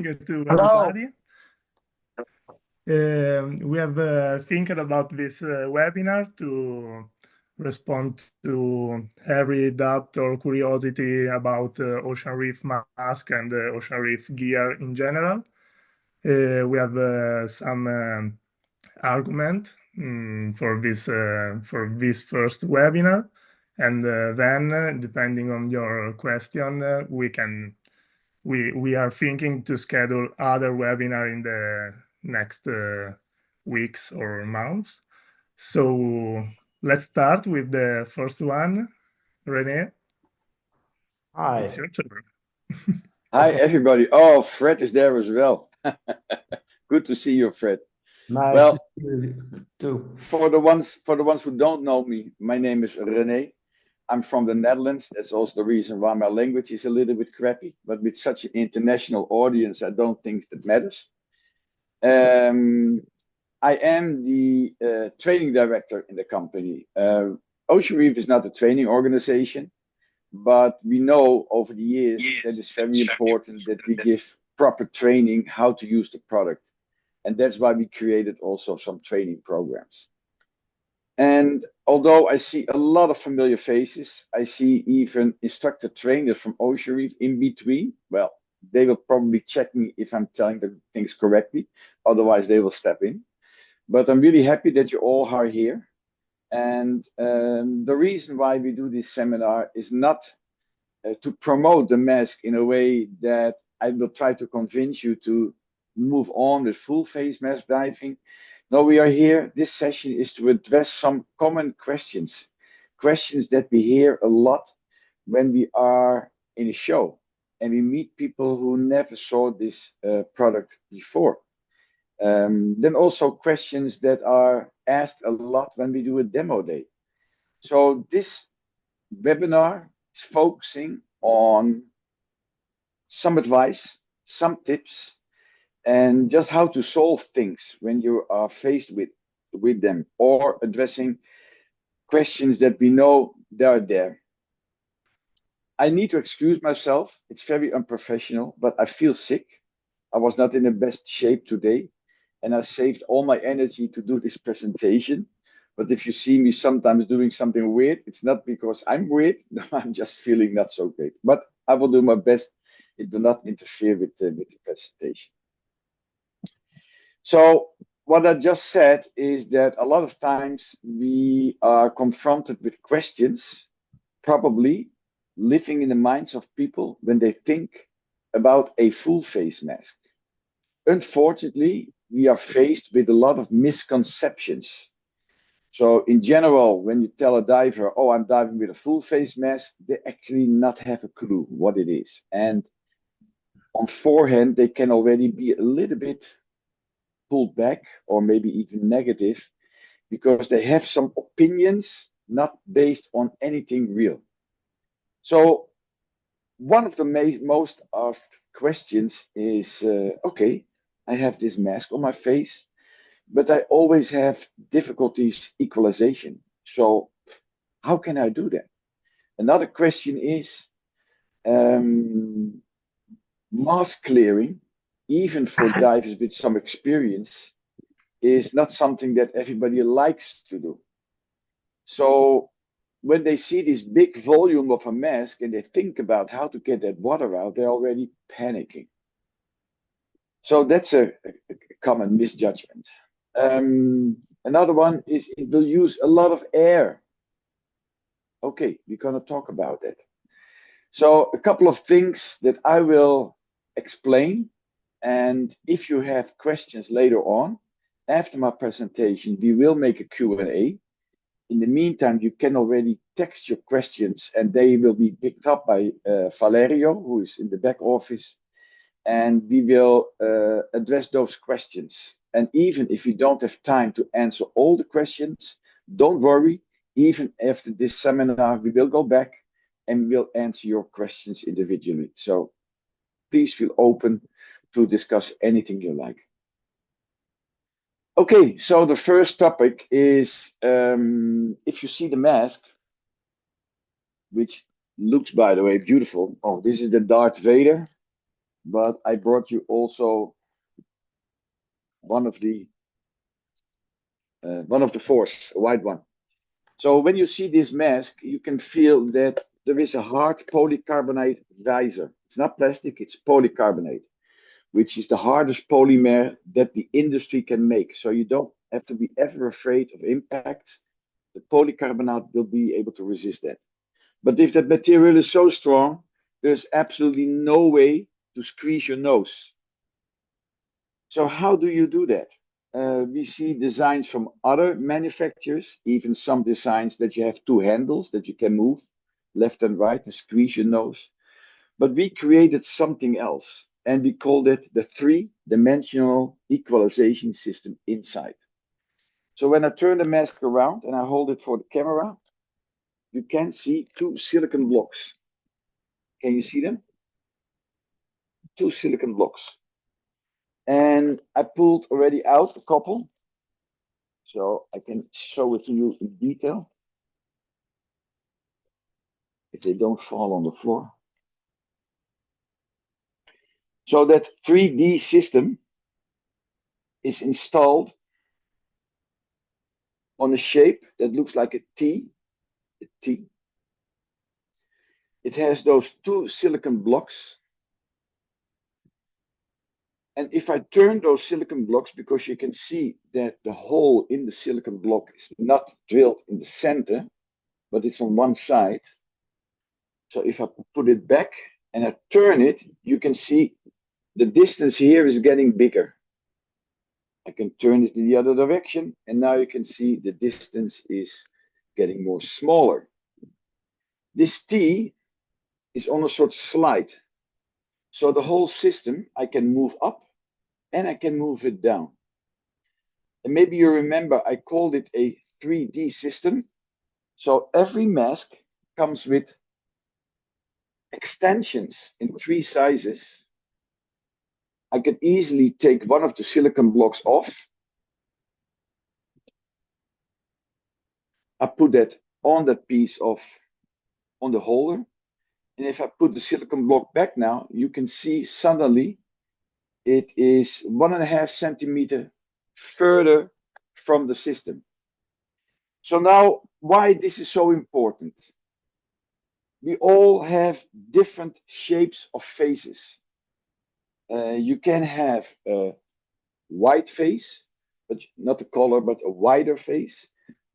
to Hello. everybody. We have thinking about this webinar to respond to every doubt or curiosity about Ocean Reef mask and Ocean Reef gear in general. We have some argument for this first webinar, and then depending on your question, we are thinking to schedule other webinar in the next weeks or months. So let's start with the first one. Rene, Hi. it's your turn. Hi, Okay. everybody. Oh, Fred is there as well. Good to see you, Fred. Nice Well, to see you too. for the ones who don't know me, my name is René. I'm from the Netherlands. That's also the reason why my language is a little bit crappy. But with such an international audience, I don't think that matters. I am the training director in the company. Ocean Reef is not a training organization, but we know over the years that it's very important that we give proper training how to use the product. And that's why we created also some training programs. And although I see a lot of familiar faces, I see even instructor trainers from Ocean Reef in between. Well, they will probably check me if I'm telling the things correctly. Otherwise, they will step in. But I'm really happy that you all are here. And the reason why we do this seminar is not to promote the mask in a way that I will try to convince you to move on with full face mask diving. No, we are here. This session is to address some common questions that we hear a lot when we are in a show and we meet people who never saw this product before. Then also questions that are asked a lot when we do a demo day. So this webinar is focusing on some advice, some tips, and just how to solve things when you are faced with them, or addressing questions that we know they are there. I need to excuse myself. It's very unprofessional, but I feel sick. I was not in the best shape today, and I saved all my energy to do this presentation. But if you see me sometimes doing something weird, it's not because I'm weird. I'm just feeling not so great. But I will do my best. It will not interfere with the presentation. So what I just said is that a lot of times we are confronted with questions, probably living in the minds of people when they think about a full face mask. Unfortunately, we are faced with a lot of misconceptions. So in general, when you tell a diver, oh, I'm diving with a full face mask, they actually not have a clue what it is. And on forehand, they can already be a little bit pulled back or maybe even negative because they have some opinions not based on anything real. So one of the most asked questions is, okay, I have this mask on my face, but I always have difficulties equalization. So how can I do that? Another question is mask clearing, even for divers with some experience, is not something that everybody likes to do. So when they see this big volume of a mask and they think about how to get that water out, they're already panicking. So that's a common misjudgment. Another one is it will use a lot of air. Okay, we're going to talk about that. So a couple of things that I will explain. And if you have questions later on, after my presentation, we will make a Q&A. In the meantime, you can already text your questions and they will be picked up by Valerio, who is in the back office. And we will address those questions. And even if you don't have time to answer all the questions, don't worry. Even after this seminar, we will go back and we will answer your questions individually. So please feel open to discuss anything you like. Okay, so the first topic is if you see the mask, which looks, by the way, beautiful. Oh, this is the Darth Vader. but I brought you also one of the fours, a white one. So when you see this mask, you can feel that there is a hard polycarbonate visor. It's not plastic, it's polycarbonate, which is the hardest polymer that the industry can make. So you don't have to be ever afraid of impact. The polycarbonate will be able to resist that. But if that material is so strong, there's absolutely no way to squeeze your nose. So how do you do that? We see designs from other manufacturers, even some designs that you have two handles that you can move left and right and squeeze your nose. But we created something else, and we called it the three-dimensional equalization system inside. So when I turn the mask around and I hold it for the camera, you can see two silicon blocks. Can you see them? Two silicon blocks. And I pulled already out a couple, so I can show it to you in detail if they don't fall on the floor. So that 3D system is installed on a shape that looks like a T. It has those two silicon blocks. And if I turn those silicon blocks, because you can see that the hole in the silicon block is not drilled in the center, but it's on one side. So if I put it back and I turn it, you can see the distance here is getting bigger. I can turn it in the other direction, and now you can see the distance is getting more smaller. This T is on a sort of slide. So the whole system, I can move up and I can move it down. And maybe you remember I called it a 3D system. So every mask comes with extensions in three sizes. I can easily take one of the silicon blocks off. I put that on that piece on the holder. And if I put the silicon block back now, you can see suddenly it is 1.5 centimeter further from the system. So now, why this is so important? We all have different shapes of faces. You can have a wide face, but not a color, but a wider face.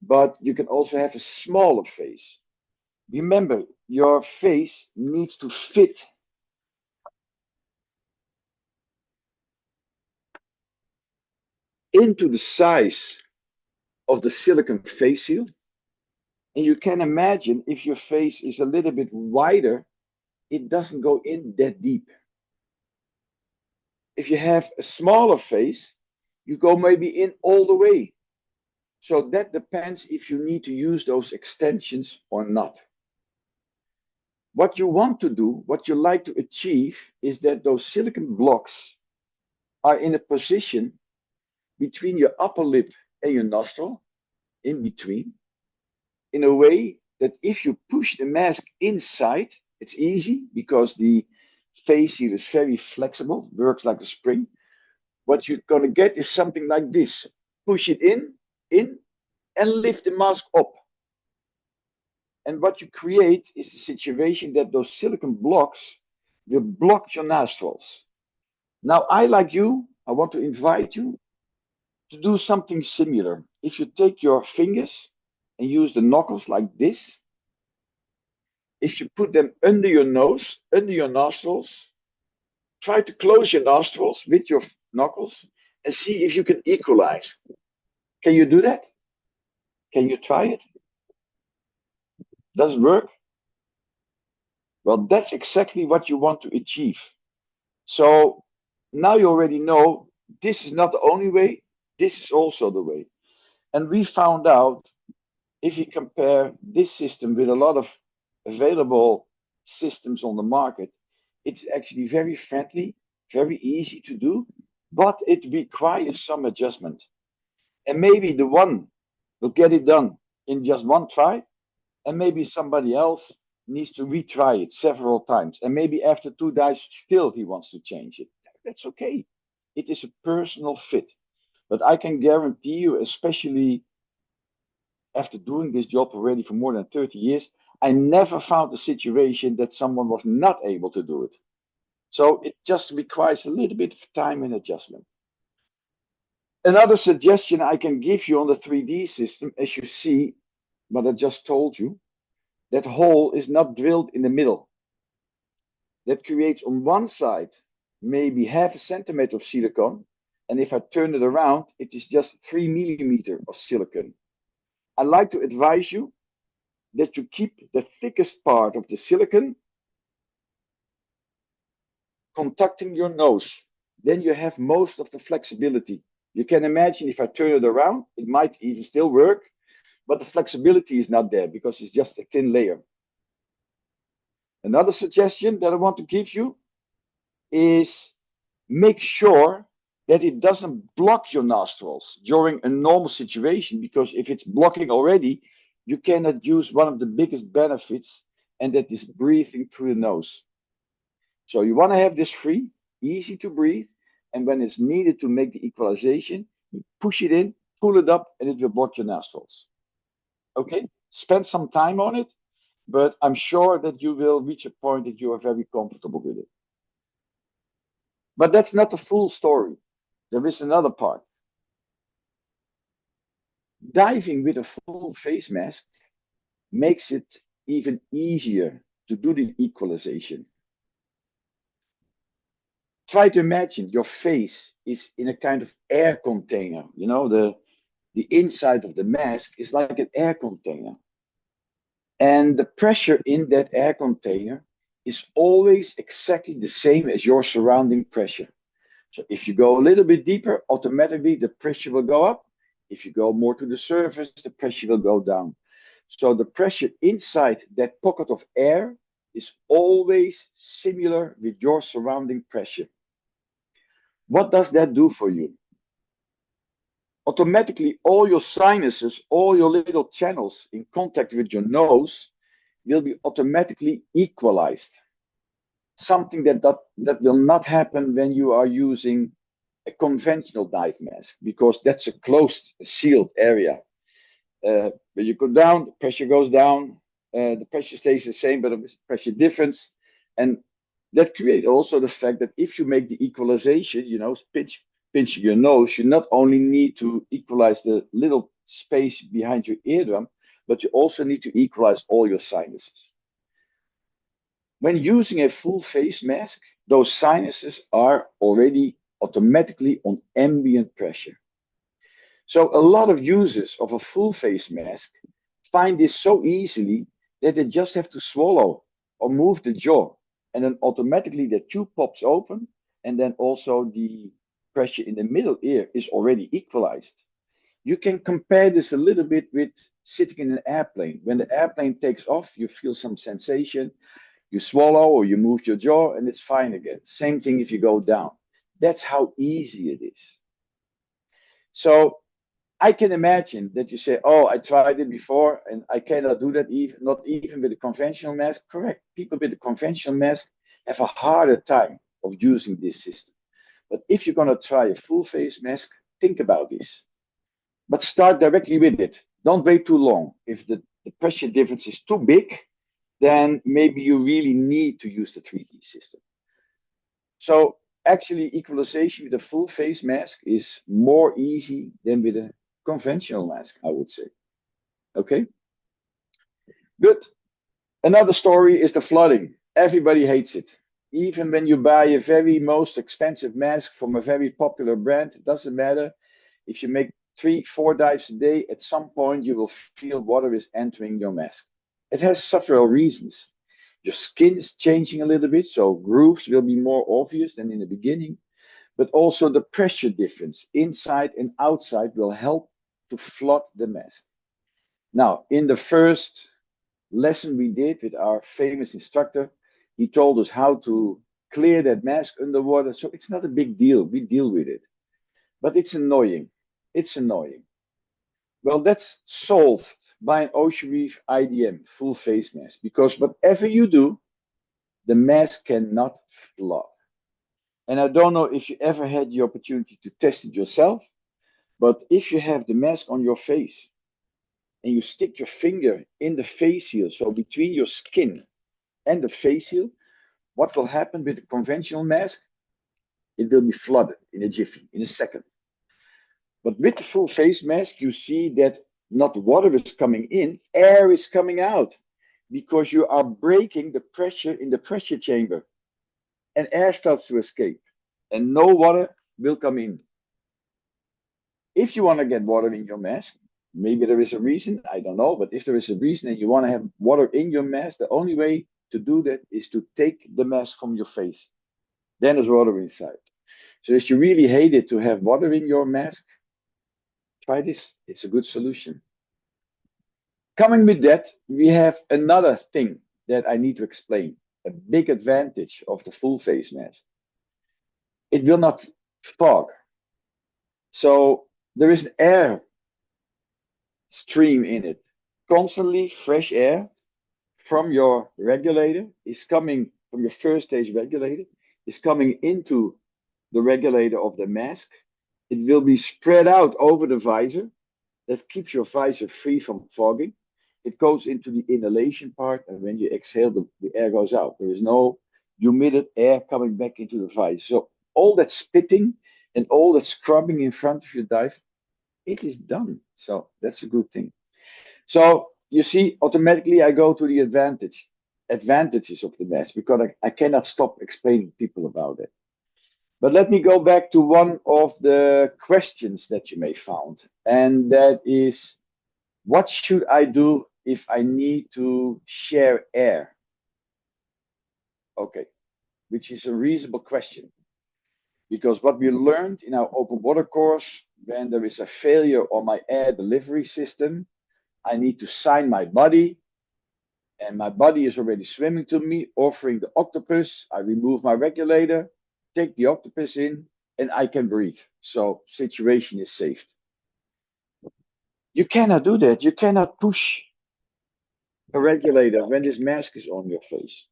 But you can also have a smaller face. Remember, your face needs to fit into the size of the silicon face seal. And you can imagine if your face is a little bit wider, it doesn't go in that deep. If you have a smaller face, you go maybe in all the way. So that depends if you need to use those extensions or not. What you want to do, what you like to achieve, is that those silicon blocks are in a position between your upper lip and your nostril, in between, in a way that if you push the mask inside, it's easy because the face here is very flexible, works like a spring. What you're going to get is something like this. Push it in, and lift the mask up. And what you create is a situation that those silicon blocks will block your nostrils. Now, I want to invite you to do something similar. If you take your fingers and use the knuckles like this, if you put them under your nose, under your nostrils, try to close your nostrils with your knuckles and see if you can equalize. Can you do that? Can you try it? Does it work? Well, that's exactly what you want to achieve. So now you already know this is not the only way, this is also the way. And we found out if you compare this system with a lot of available systems on the market, it's actually very friendly, very easy to do, but it requires some adjustment. And maybe the one will get it done in just one try, and maybe somebody else needs to retry it several times. And maybe after 2 dives, still he wants to change it. That's okay. It is a personal fit. But I can guarantee you, especially after doing this job already for more than 30 years, I never found a situation that someone was not able to do it. So it just requires a little bit of time and adjustment. Another suggestion I can give you on the 3D system, as you see what I just told you, that hole is not drilled in the middle. That creates on one side maybe 0.5 centimeter of silicone, and if I turn it around, it is just 3 millimeter of silicone. I like to advise you that you keep the thickest part of the silicone contacting your nose. Then you have most of the flexibility. You can imagine if I turn it around, it might even still work, but the flexibility is not there because it's just a thin layer. Another suggestion that I want to give you is make sure that it doesn't block your nostrils during a normal situation, because if it's blocking already, you cannot use one of the biggest benefits, and that is breathing through the nose. So you want to have this free, easy to breathe, and when it's needed to make the equalization, you push it in, pull it up, and it will block your nostrils. Okay, spend some time on it, but I'm sure that you will reach a point that you are very comfortable with it. But that's not the full story. There is another part. Diving with a full face mask makes it even easier to do the equalization. Try to imagine your face is in a kind of air container. You know, the inside of the mask is like an air container. And the pressure in that air container is always exactly the same as your surrounding pressure. So if you go a little bit deeper, automatically the pressure will go up. If you go more to the surface, the pressure will go down. So the pressure inside that pocket of air is always similar with your surrounding pressure. What does that do for you? Automatically, all your sinuses, all your little channels in contact with your nose will be automatically equalized. Something that will not happen when you are using a conventional dive mask, because that's a closed, sealed area. When you go down, the pressure goes down, the pressure stays the same, but there's pressure difference. And that creates also the fact that if you make the equalization, you know, pinching your nose, you not only need to equalize the little space behind your eardrum, but you also need to equalize all your sinuses. When using a full face mask, those sinuses are already automatically on ambient pressure. So a lot of users of a full face mask find this so easily that they just have to swallow or move the jaw, and then automatically the tube pops open, and then also the pressure in the middle ear is already equalized. You can compare this a little bit with sitting in an airplane. When the airplane takes off, you feel some sensation, you swallow or you move your jaw, and it's fine again. Same thing if you go down. That's how easy it is. So I can imagine that you say, oh, I tried it before and I cannot do that, not even with a conventional mask. Correct. People with a conventional mask have a harder time of using this system. But if you're going to try a full face mask, think about this. But start directly with it. Don't wait too long. If the pressure difference is too big, then maybe you really need to use the 3D system. So actually, equalization with a full face mask is more easy than with a conventional mask, I would say. Okay, good. Another story is the flooding. Everybody hates it. Even when you buy a very most expensive mask from a very popular brand, it doesn't matter. If you make 3-4 dives a day, at some point you will feel water is entering your mask. It has several reasons. Your skin is changing a little bit, so grooves will be more obvious than in the beginning. But also the pressure difference inside and outside will help to flood the mask. Now, in the first lesson we did with our famous instructor, he told us how to clear that mask underwater. So it's not a big deal. We deal with it. But it's annoying. It's annoying. Well, that's solved by an Ocean Reef IDM, full face mask, because whatever you do, the mask cannot flood. And I don't know if you ever had the opportunity to test it yourself, but if you have the mask on your face and you stick your finger in the face seal, so between your skin and the face seal, what will happen with a conventional mask? It will be flooded in a jiffy, in a second. But with the full face mask, you see that not water is coming in, air is coming out, because you are breaking the pressure in the pressure chamber, and air starts to escape, and no water will come in. If you want to get water in your mask, maybe there is a reason, I don't know, but if there is a reason and you want to have water in your mask, the only way to do that is to take the mask from your face. Then there's water inside. So if you really hate it to have water in your mask, try this. It's a good solution. Coming with that, we have another thing that I need to explain. A big advantage of the full face mask. It will not fog. So there is an air stream in it. Constantly fresh air from your regulator is coming from your first stage regulator, is coming into the regulator of the mask. It will be spread out over the visor. That keeps your visor free from fogging. It goes into the inhalation part, and when you exhale, the air goes out. There is no humid air coming back into the visor. So all that spitting and all that scrubbing in front of your dive, it is done. So that's a good thing. So you see, automatically I go to the advantages of the mask, because I cannot stop explaining people about it. But let me go back to one of the questions that you may found, and that is, what should I do if I need to share air? Okay, which is a reasonable question, because what we learned in our open water course, when there is a failure on my air delivery system, I need to sign my buddy, and my buddy is already swimming to me, offering the octopus. I remove my regulator, take the octopus in, and I can breathe. So situation is saved. You cannot do that. You cannot push a regulator when this mask is on your face.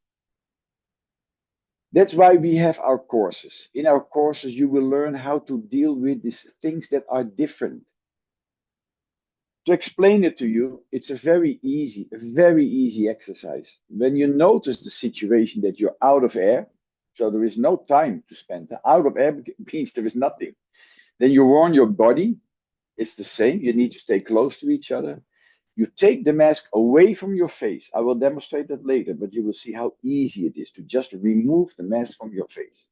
That's why we have our courses. In our courses, you will learn how to deal with these things that are different. To explain it to you, it's a very easy exercise. When you notice the situation that you're out of air, so there is no time to spend. Out of air means there is nothing. Then you warm your body. It's the same. You need to stay close to each other. You take the mask away from your face. I will demonstrate that later, but you will see how easy it is to just remove the mask from your face.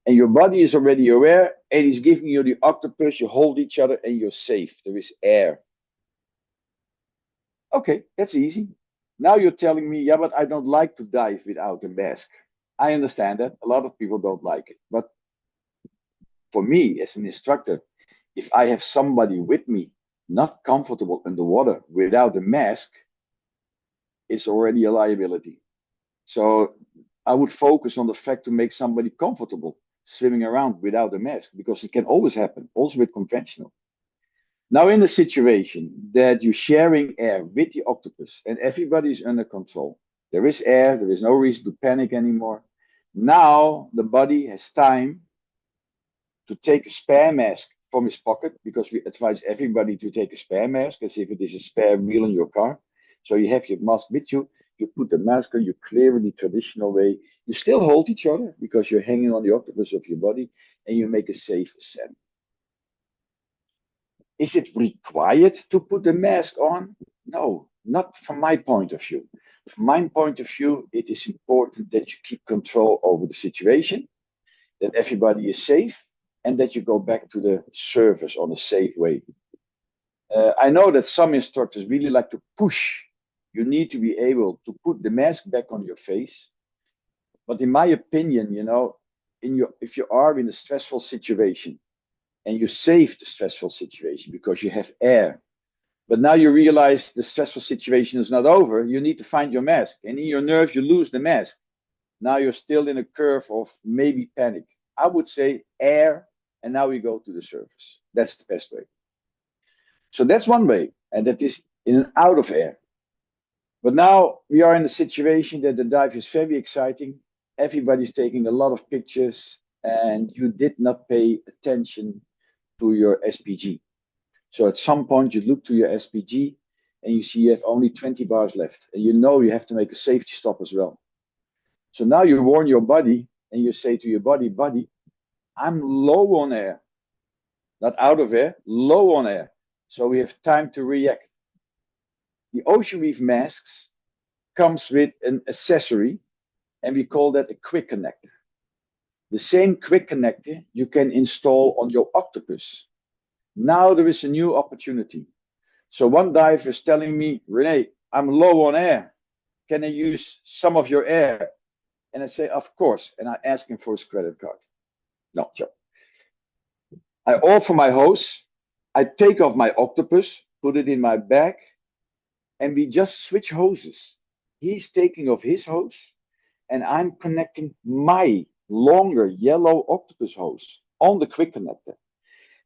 And your body is already aware, and it's giving you the octopus. You hold each other and you're safe. There is air. Okay, that's easy. Now you're telling me, yeah, but I don't like to dive without a mask. I understand that. A lot of people don't like it. But for me, as an instructor, if I have somebody with me not comfortable in the water without a mask, it's already a liability. So I would focus on the fact to make somebody comfortable swimming around without a mask, because it can always happen, also with conventional. Now, in a situation that you're sharing air with the octopus and everybody is under control, there is air, there is no reason to panic anymore. Now the buddy has time to take a spare mask from his pocket, because we advise everybody to take a spare mask as if it is a spare wheel in your car. So you have your mask with you, you put the mask on, you clear in the traditional way. You still hold each other because you're hanging on the octopus of your body, and you make a safe ascent. Is it required to put the mask on? No, not from my point of view. From my point of view, it is important that you keep control over the situation, that everybody is safe, and that you go back to the service on a safe way. I know that some instructors really like to push. You need to be able to put the mask back on your face. But in my opinion, if you are in a stressful situation, and you save the stressful situation because you have air, but now you realize the stressful situation is not over, you need to find your mask, and in your nerves you lose the mask. Now you're still in a curve of maybe panic. I would say air, and now we go to the surface. That's the best way. So that's one way, and that is in and out of air. But now we are in a situation that the dive is very exciting. Everybody's taking a lot of pictures, and you did not pay attention to your SPG. So at some point you look to your SPG and you see you have only 20 bars left, and you know you have to make a safety stop as well. So now you warn your body and you say to your body, I'm low on air, not out of air, low on air. So we have time to react. The Ocean Reef masks comes with an accessory, and we call that a quick connector. The same quick connector you can install on your Octopus. Now there is a new opportunity. So one diver is telling me, Rene, I'm low on air. Can I use some of your air? And I say, of course. And I ask him for his credit card. No, joke. I offer my hose. I take off my Octopus, put it in my bag, and we just switch hoses. He's taking off his hose, and I'm connecting my longer yellow Octopus hose on the quick connector.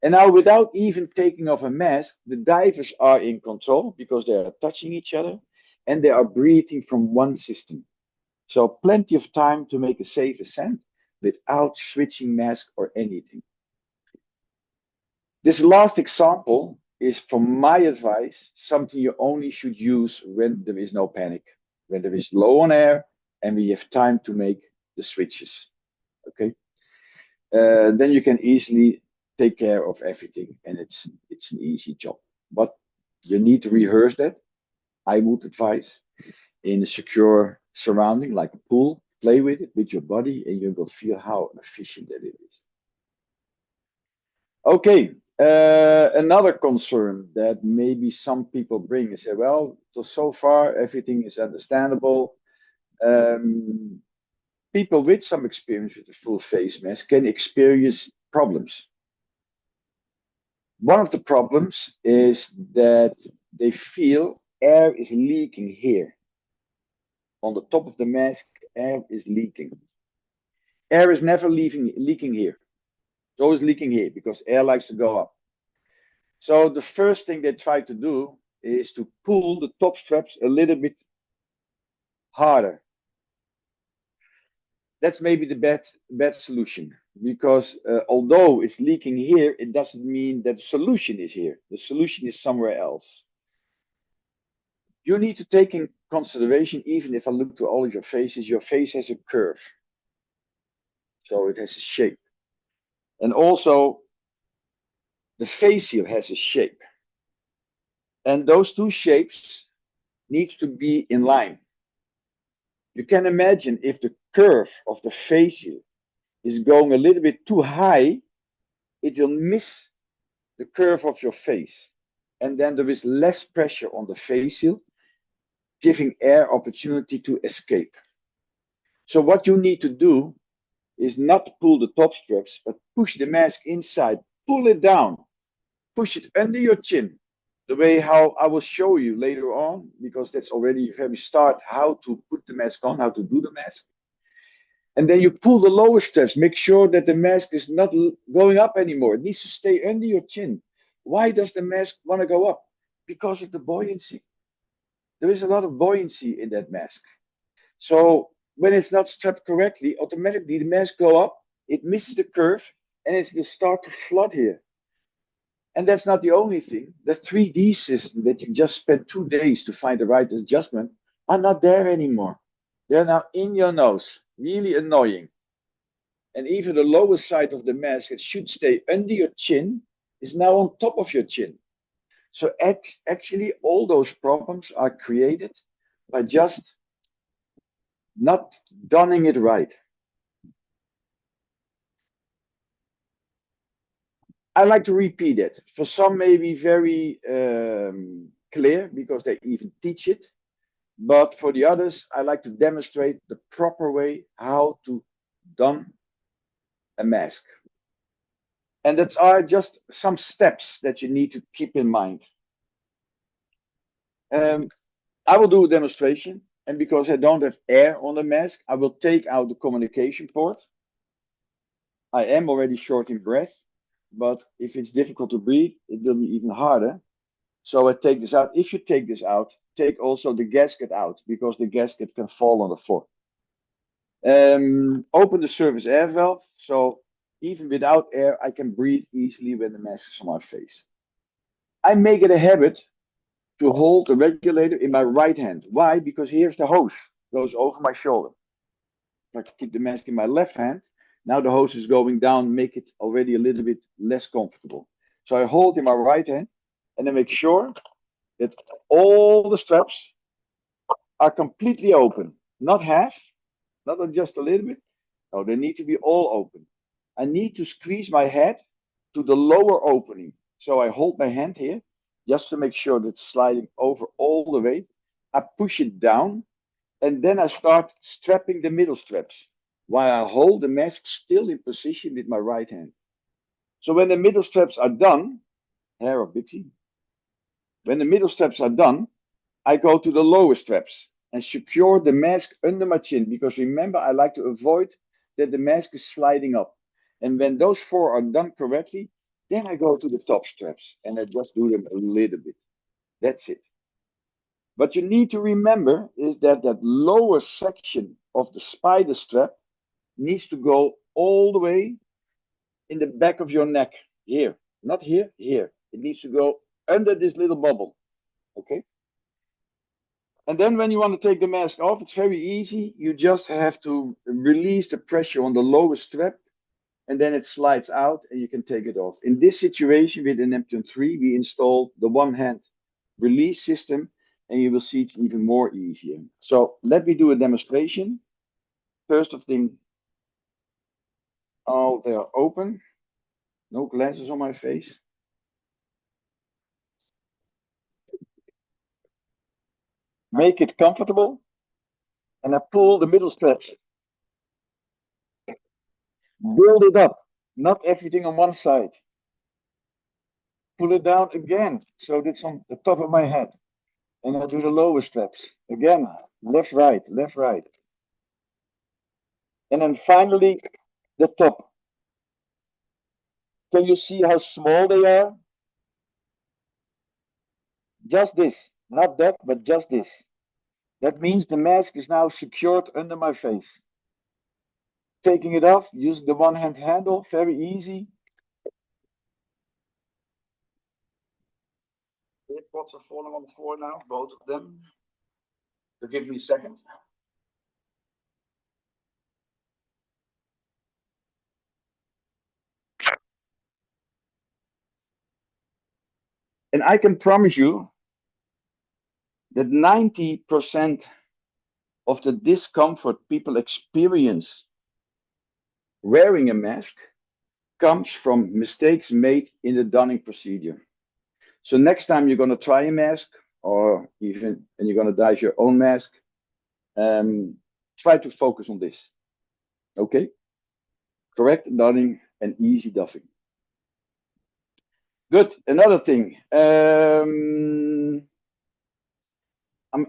And now, without even taking off a mask, the divers are in control because they are touching each other and they are breathing from one system. So plenty of time to make a safe ascent without switching mask or anything. This last example is, from my advice, something you only should use when there is no panic, when there is low on air and we have time to make the switches. Okay, then you can easily take care of everything, and it's an easy job. But you need to rehearse that. I would advise in a secure surrounding like a pool. Play with it with your body, and you will feel how efficient that it is. Okay, another concern that maybe some people bring is say, well, so far everything is understandable. People with some experience with the full face mask can experience problems. One of the problems is that they feel air is leaking here. On the top of the mask, air is leaking. Air is never leaking here. It's always leaking here because air likes to go up. So the first thing they try to do is to pull the top straps a little bit harder. That's maybe the bad solution, because although it's leaking here, it doesn't mean that the solution is here. The solution is somewhere else. You need to take in consideration, even if I look to all of your faces, your face has a curve. So it has a shape. And also, the face seal has a shape. And those two shapes need to be in line. You can imagine if the curve of the face seal is going a little bit too high, it will miss the curve of your face. And then there is less pressure on the face seal, giving air opportunity to escape. So what you need to do is not pull the top straps, but push the mask inside, pull it down, push it under your chin, the way how I will show you later on, because that's already a very start how to put the mask on, how to do the mask. And then you pull the lower straps, make sure that the mask is not going up anymore. It needs to stay under your chin. Why does the mask want to go up? Because of the buoyancy. There is a lot of buoyancy in that mask. So when it's not strapped correctly, automatically the mask go up, it misses the curve, and it will start to flood here. And that's not the only thing. The 3D system that you just spent 2 days to find the right adjustment are not there anymore. They're now in your nose. Really annoying. And even the lower side of the mask, it should stay under your chin, is now on top of your chin. So actually, all those problems are created by just not donning it right. I like to repeat it. For some, maybe very clear because they even teach it. But for the others, I like to demonstrate the proper way how to don a mask. And that are just some steps that you need to keep in mind. I will do a demonstration. And because I don't have air on the mask, I will take out the communication port. I am already short in breath, but if it's difficult to breathe, it will be even harder. So I take this out. If you take this out, take also the gasket out, because the gasket can fall on the floor. Open the surface air valve, so even without air, I can breathe easily when the mask is on my face. I make it a habit to hold the regulator in my right hand. Why? Because here's the hose, goes over my shoulder. If I keep the mask in my left hand, now the hose is going down, make it already a little bit less comfortable. So I hold in my right hand, and then make sure that all the straps are completely open, not half, not just a little bit. No, they need to be all open. I need to squeeze my head to the lower opening. So I hold my hand here just to make sure that it's sliding over all the way. I push it down, and then I start strapping the middle straps while I hold the mask still in position with my right hand. So when the middle straps are done, hair of Bixie, when the middle straps are done, I go to the lower straps and secure the mask under my chin, because remember, I like to avoid that the mask is sliding up. And when those four are done correctly, then I go to the top straps and I just do them a little bit. That's it. What you need to remember is that that lower section of the spider strap needs to go all the way in the back of your neck. Here, not here, here. It needs to go under this little bubble. Okay? And then when you want to take the mask off, it's very easy. You just have to release the pressure on the lower strap, and then it slides out and you can take it off. In this situation with the Neptune 3, we installed the one-hand release system, and you will see it's even more easier. So let me do a demonstration. First of thing, oh, they are open. No glasses on my face. Make it comfortable, and I pull the middle straps. Build it up, not everything on one side. Pull it down again, so that's on the top of my head. And I do the lower straps. Again, left, right, left, right. And then finally, the top. Can you see how small they are? Just this, not that, but just this. That means the mask is now secured under my face. Taking it off, use the one-hand handle, very easy. The pots are falling on the floor now, both of them. So give me a second. And I can promise you that 90% of the discomfort people experience wearing a mask comes from mistakes made in the donning procedure. So next time you're going to try a mask, or even and you're going to dive your own mask, try to focus on this. Okay? Correct donning and easy doffing. Good. Another thing.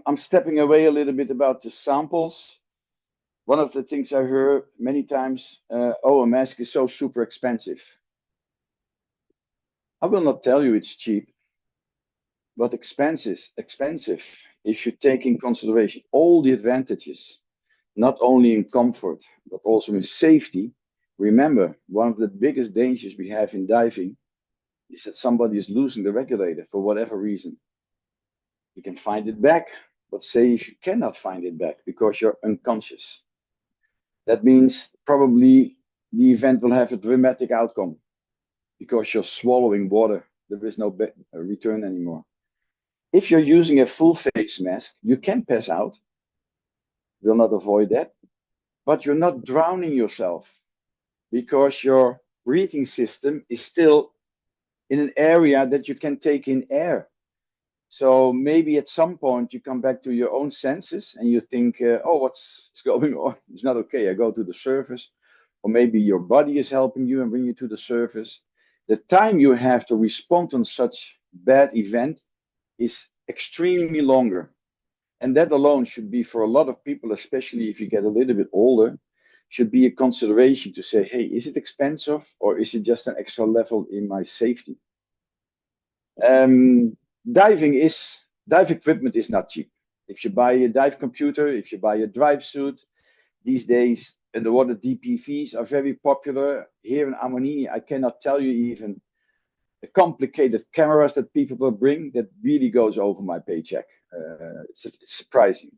I'm stepping away a little bit about the samples. One of the things I heard many times, oh, a mask is so super expensive. I will not tell you it's cheap, but expensive if you take in consideration all the advantages, not only in comfort, but also in safety. Remember, one of the biggest dangers we have in diving is that somebody is losing the regulator for whatever reason. You can find it back, but say if you cannot find it back because you're unconscious, that means probably the event will have a dramatic outcome because you're swallowing water. There is no return anymore. If you're using a full face mask, you can pass out. Will not avoid that, but you're not drowning yourself because your breathing system is still in an area that you can take in air. So maybe at some point you come back to your own senses and you think, oh, what's going on? It's not okay. I go to the surface. Or maybe your body is helping you and bring you to the surface. The time you have to respond on such bad event is extremely longer. And that alone should be, for a lot of people, especially if you get a little bit older, should be a consideration to say, hey, is it dive equipment is not cheap. If you buy a dive computer, if you buy a dive suit, these days underwater DPVs are very popular. Here in Ammonini, I cannot tell you even the complicated cameras that people will bring that really goes over my paycheck. It's surprising.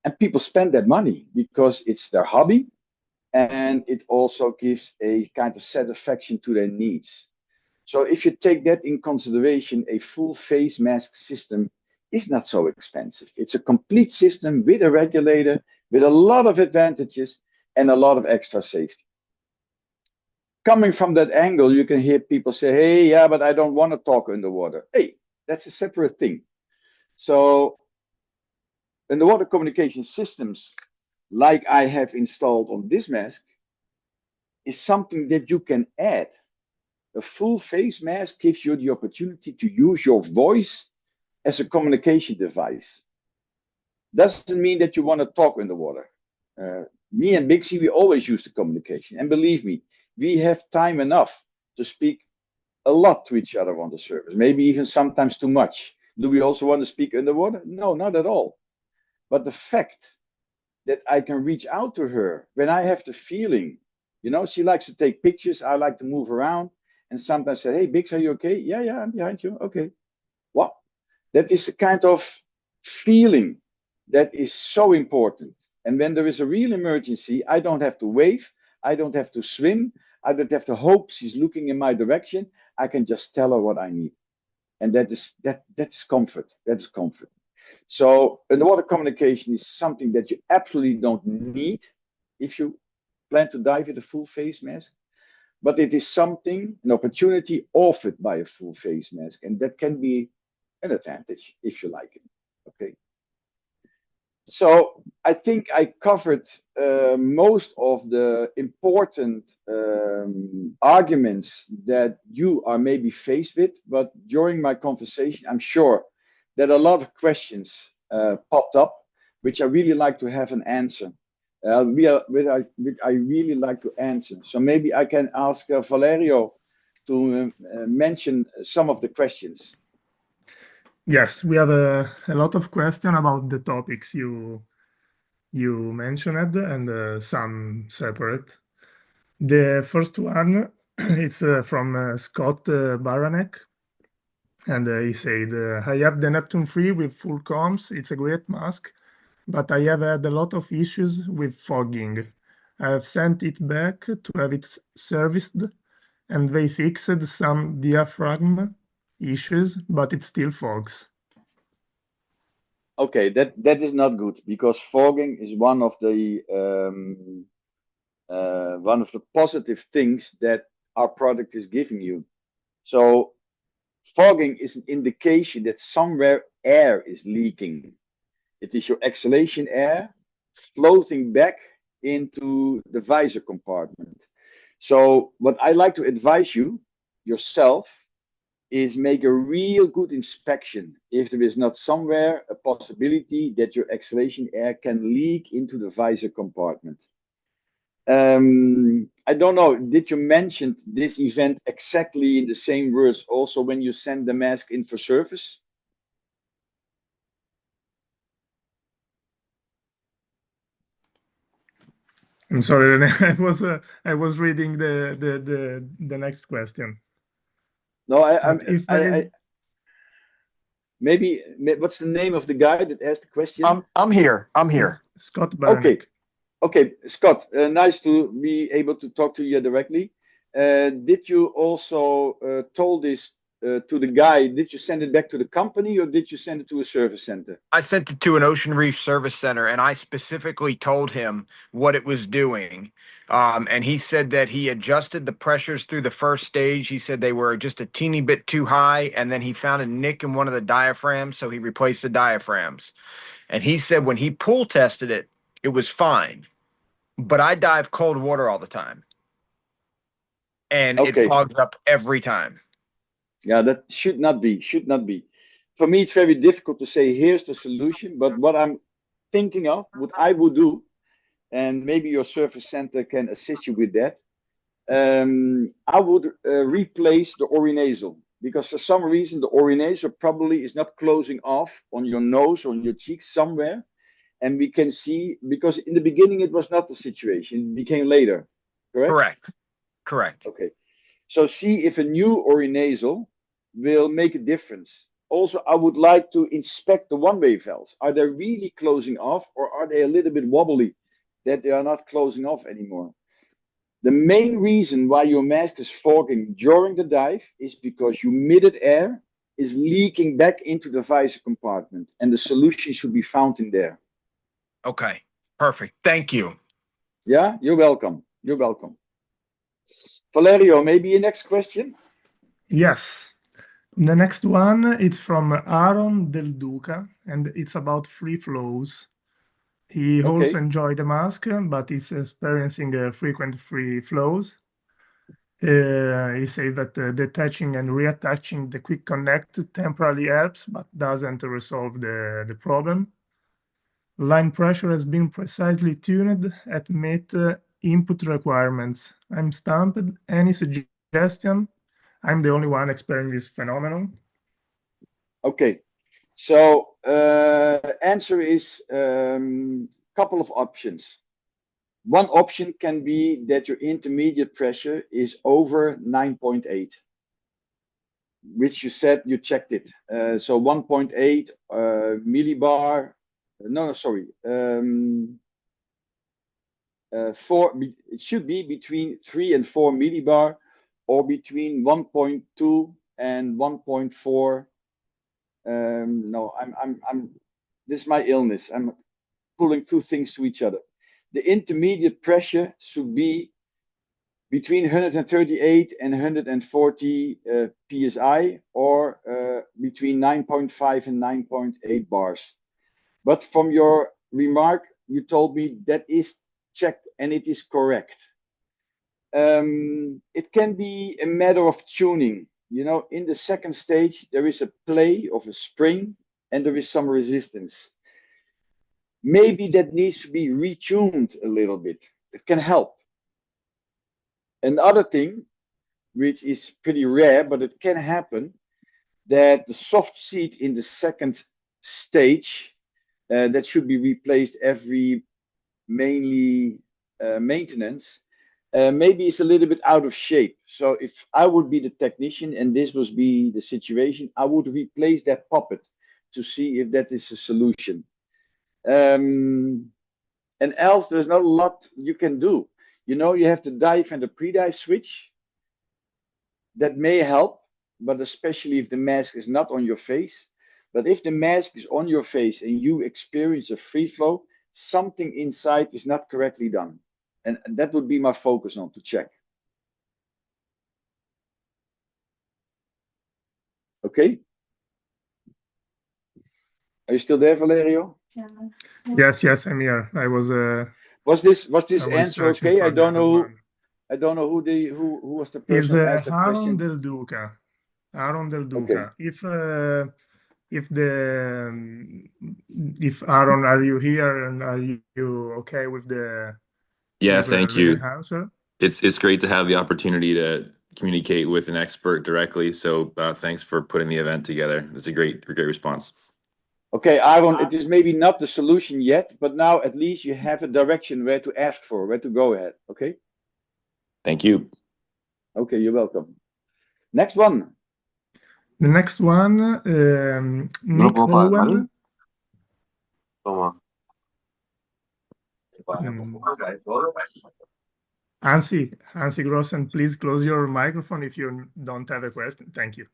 And people spend that money because it's their hobby, and it also gives a kind of satisfaction to their needs. So if you take that in consideration, a full face mask system is not so expensive. It's a complete system with a regulator, with a lot of advantages and a lot of extra safety. Coming from that angle, you can hear people say, hey, yeah, but I don't want to talk underwater. Hey, that's a separate thing. So underwater communication systems, like I have installed on this mask, is something that you can add. A full face mask gives you the opportunity to use your voice as a communication device. Doesn't mean that you want to talk underwater. Me and Bixie, we always use the communication. And believe me, we have time enough to speak a lot to each other on the surface, maybe even sometimes too much. Do we also want to speak underwater? No, not at all. But the fact that I can reach out to her when I have the feeling, you know, she likes to take pictures, I like to move around, and sometimes say, hey, Bix, are you okay? Yeah, I'm behind you. Okay. Wow. That is a kind of feeling that is so important. And when there is a real emergency, I don't have to wave, I don't have to swim, I don't have to hope she's looking in my direction. I can just tell her what I need. And that's comfort. That's comfort. So underwater communication is something that you absolutely don't need if you plan to dive with a full face mask. But it is something, an opportunity offered by a full face mask. And that can be an advantage if you like it. Okay. So I think I covered most of the important arguments that you are maybe faced with. But during my conversation, I'm sure that a lot of questions popped up, which I really like to have an answer. Which I really like to answer. So maybe I can ask Valerio to mention some of the questions. Yes, we have a lot of questions about the topics you mentioned and some separate. The first one, it's from Scott Baranek. And he said, I have the Neptune 3 with full comms. It's a great mask, but I have had a lot of issues with fogging. I have sent it back to have it serviced, and they fixed some diaphragm issues, but it still fogs. Okay, that is not good, because fogging is one of the positive things that our product is giving you. So fogging is an indication that somewhere air is leaking. It is your exhalation air floating back into the visor compartment. So what I like to advise you yourself is make a real good inspection if there is not somewhere a possibility that your exhalation air can leak into the visor compartment. I don't know, did you mention this event exactly in the same words also when you send the mask in for service? I'm sorry, I was reading the next question. No, maybe what's the name of the guy that asked the question? I'm here. Yes, Scott Baranek. Okay, Scott, nice to be able to talk to you directly. Did you also told this to the guy? Did you send it back to the company, or did you send it to a service center? I sent it to an Ocean Reef service center, and I specifically told him what it was doing. And he said that he adjusted the pressures through the first stage. He said they were just a teeny bit too high, and then he found a nick in one of the diaphragms, so he replaced the diaphragms. And he said when he pool tested it, it was fine. But I dive cold water all the time, and it fogs up every time. Yeah, that should not be. For me, it's very difficult to say, here's the solution, but what I'm thinking of, what I would do, and maybe your service center can assist you with that, I would replace the orinasal. because for some reason the orinasal probably is not closing off on your nose or on your cheeks somewhere. And we can see, because in the beginning it was not the situation, it became later, correct? Correct. Correct. Okay. So see if a new orinasal will make a difference. Also, I would like to inspect the one-way valves. Are they really closing off, or are they a little bit wobbly that they are not closing off anymore? The main reason why your mask is fogging during the dive is because humidity air is leaking back into the visor compartment, and the solution should be found in there. Okay. Perfect. Thank you. Yeah, you're welcome. You're welcome. Valerio, maybe a next question? Yes. The next one, it's from Aaron Del Duca, and it's about free flows. He also Okay. enjoyed the mask, but is experiencing frequent free flows. He said that detaching and reattaching the quick connect temporarily helps, but doesn't resolve the problem. Line pressure has been precisely tuned at meet input requirements. I'm stumped. Any suggestion? I'm the only one experiencing this phenomenon. Okay. So answer is couple of options. One option can be that your intermediate pressure is over 9.8, which you said you checked it. So 1.8 millibar. No, sorry. It should be between 3 and 4 millibar, or between 1.2 and 1.4. No, this is my illness. I'm pulling two things to each other. The intermediate pressure should be between 138 and 140 psi, or between 9.5 and 9.8 bars. But from your remark, you told me that is checked and it is correct. It can be a matter of tuning. You know, in the second stage, there is a play of a spring and there is some resistance. Maybe that needs to be retuned a little bit. It can help. Another thing, which is pretty rare, but it can happen, that the soft seat in the second stage, that should be replaced every mainly maintenance, maybe it's a little bit out of shape. So if I would be the technician and this was be the situation, I would replace that puppet to see if that is a solution. And else there's not a lot you can do. You know, you have to dive and the pre-dive switch. That may help, but especially if the mask is not on your face. But if the mask is on your face and you experience a free flow, something inside is not correctly done. And that would be my focus on to check. Okay. Are you still there, Valerio? Yeah. Yes, I'm here. I was. Was this I was answer searching okay? for I don't the know. one. I don't know who was the Is person who asked that Aaron question. Del Duca. Aaron Del Duca. Okay. If Aaron, are you here and are you okay with the Yeah, thank you. answer? It's great to have the opportunity to communicate with an expert directly. So thanks for putting the event together. It's a great response. Okay, Aaron, it is maybe not the solution yet, but now at least you have a direction where to ask for, where to go ahead. Okay. Thank you. Okay, you're welcome. Next one. The next one, Nick Owen. Hansi Grossen, please close your microphone if you don't have a question. Thank you.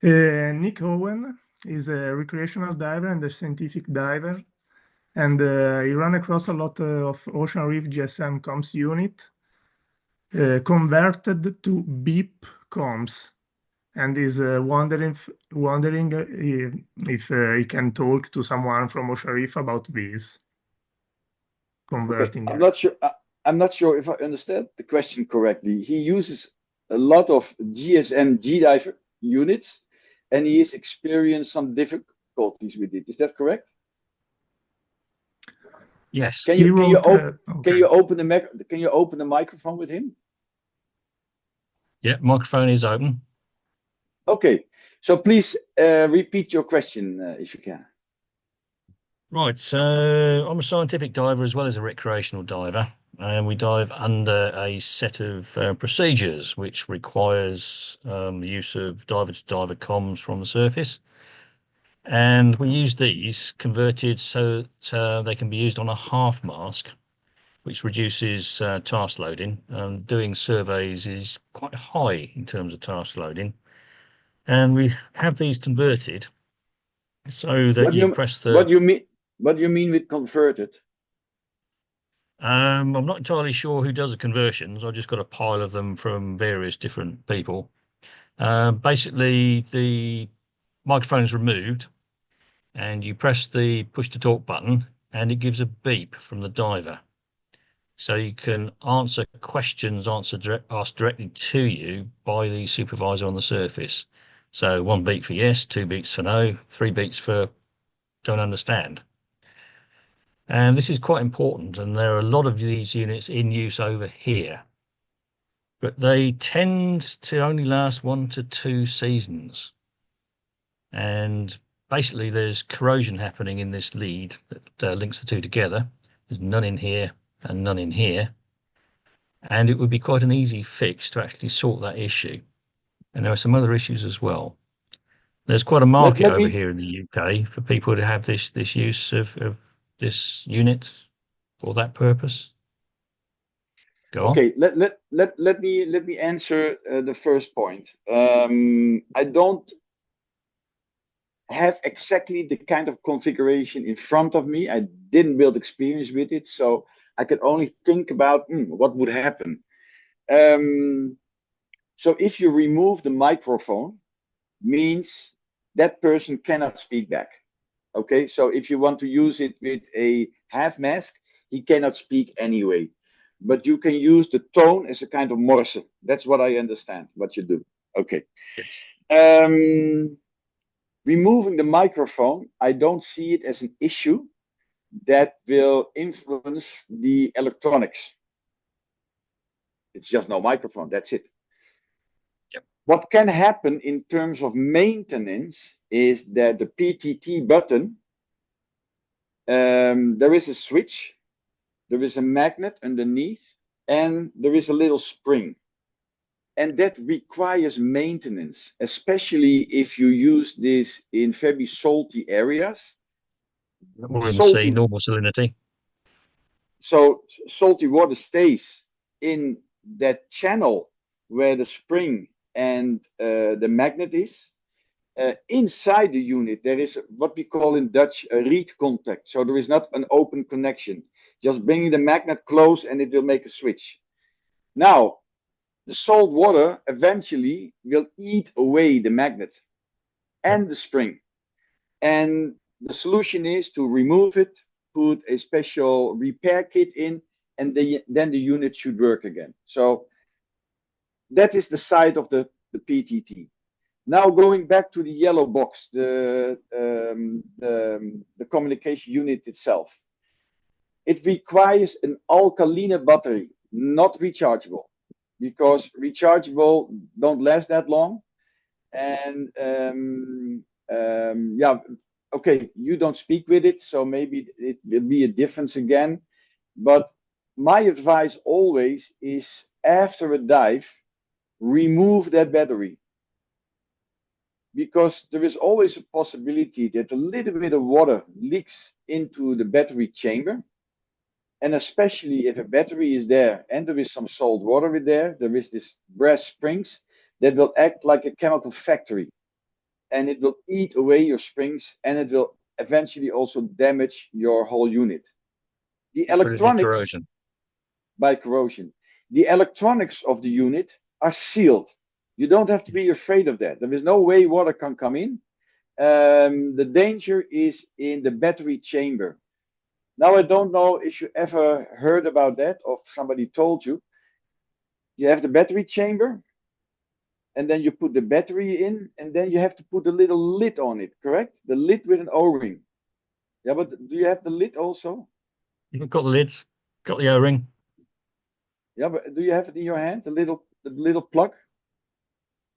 Nick Owen is a recreational diver and a scientific diver, and he ran across a lot of Ocean Reef GSM comms unit converted to beep comms, and is wondering if he can talk to someone from Ocean Reef about this converting. Okay. I'm not sure if I understand the question correctly. He uses a lot of GSM G-diver units, and he has experienced some difficulties with it. Is that correct? Yes. Can you open the microphone with him? Yeah, microphone is open. Okay, so please repeat your question if you can. Right, so I'm a scientific diver as well as a recreational diver, and we dive under a set of procedures which requires the use of diver-to-diver comms from the surface. And we use these converted so that they can be used on a half mask, which reduces task loading. Doing surveys is quite high in terms of task loading. And we have these converted so that you press the... What do you mean with converted? I'm not entirely sure who does the conversions. I just got a pile of them from various different people. Basically, the microphone is removed and you press the push to talk button and it gives a beep from the diver. So you can answer questions asked directly to you by the supervisor on the surface. So 1 beep for yes, 2 beeps for no, 3 beeps for don't understand. And this is quite important, and there are a lot of these units in use over here, but they tend to only last 1 to 2 seasons. And basically there's corrosion happening in this lead that links the two together. There's none in here and none in here. And it would be quite an easy fix to actually sort that issue. And there are some other issues as well. There's quite a market over here in the UK for people to have this use of this unit for that purpose. Go on. Okay, let me answer the first point. I don't have exactly the kind of configuration in front of me. I didn't build experience with it, so I can only think about what would happen. So if you remove the microphone, means that person cannot speak back. Okay, so if you want to use it with a half mask, he cannot speak anyway. But you can use the tone as a kind of Morse. That's what I understand, what you do. Okay. Yes. Removing the microphone, I don't see it as an issue that will influence the electronics. It's just no microphone, that's it. Yep. What can happen in terms of maintenance is that the PTT button, there is a switch, there is a magnet underneath, and there is a little spring. And that requires maintenance, especially if you use this in very salty areas. Or in the sea, normal salinity. So salty water stays in that channel where the spring and the magnet is. Inside the unit, there is what we call in Dutch a reed contact. So there is not an open connection. Just bringing the magnet close and it will make a switch. Now, the salt water eventually will eat away the magnet and the spring. And the solution is to remove it, put a special repair kit in, and then the unit should work again. So that is the side of the PTT. Now going back to the yellow box, the communication unit itself. It requires an alkaline battery, not rechargeable, because rechargeable don't last that long. And yeah, okay, you don't speak with it, so maybe it will be a difference again. But my advice always is after a dive, remove that battery. Because there is always a possibility that a little bit of water leaks into the battery chamber. And especially if a battery is there and there is some salt water in there is this brass springs that will act like a chemical factory. And it will eat away your springs and it will eventually also damage your whole unit. The electronics, by corrosion, the electronics of the unit are sealed. You don't have to be afraid of that. There is no way water can come in. The danger is in the battery chamber. Now, I don't know if you ever heard about that or if somebody told you. You have the battery chamber, and then you put the battery in, and then you have to put a little lid on it, correct? The lid with an O-ring. Yeah, but do you have the lid also? You've got the lids, got the O-ring. Yeah, but do you have it in your hand, the little plug?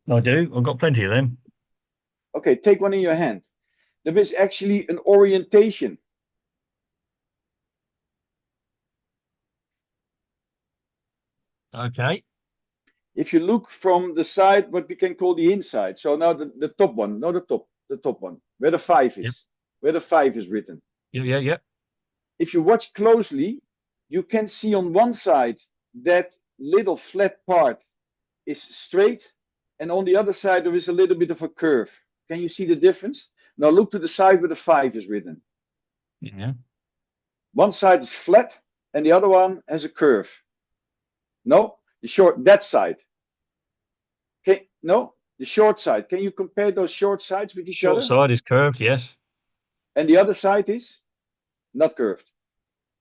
I do. I've got plenty of them. Okay, take one in your hand. There is actually an orientation. Okay. If you look from the side, what we can call the inside. So now the top one, no, the top one, where the 5 is, Yep. where the 5 is written. Yeah. If you watch closely, you can see on one side that little flat part is straight, and on the other side there is a little bit of a curve. Can you see the difference? Now look to the side where the 5 is written. Yeah. One side is flat and the other one has a curve. No, the short, that side. Okay, no, the short side. Can you compare those short sides with each Short other? side is curved, yes. And the other side is not curved.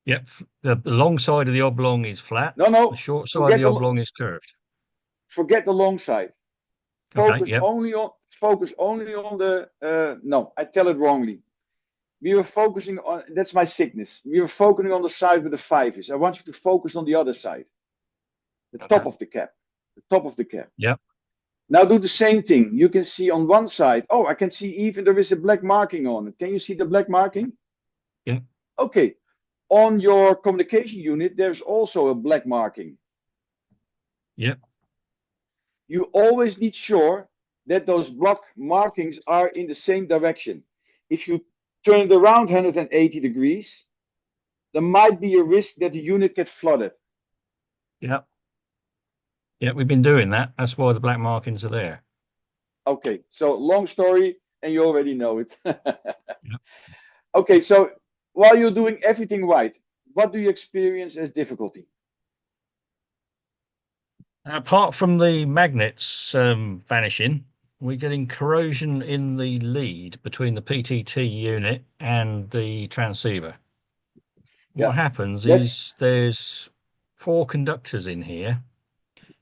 Yep. The long side of the oblong is flat. No, The short side of the oblong is curved. forget the long side. Okay, Focus yep. only on the no, I tell it wrongly. We were focusing on, that's my sickness. We were focusing on the side where the 5 is. I want you to focus on the other side. The Okay. top of the cap. The top of the cap. Yep. Now do the same thing. You can see on one side, oh, I can see even there is a black marking on it. Can you see the black marking? Yeah. Okay. On your communication unit, there's also a black marking. Yep. You always need sure that those black markings are in the same direction. If you turn it around 180 degrees, there might be a risk that the unit gets flooded. Yep. Yeah, we've been doing that. That's why the black markings are there. Okay, so long story, and you already know it. Okay, so while you're doing everything right, what do you experience as difficulty? Apart from the magnets vanishing, we're getting corrosion in the lead between the PTT unit and the transceiver. Yeah, What happens that's- is there's 4 conductors in here.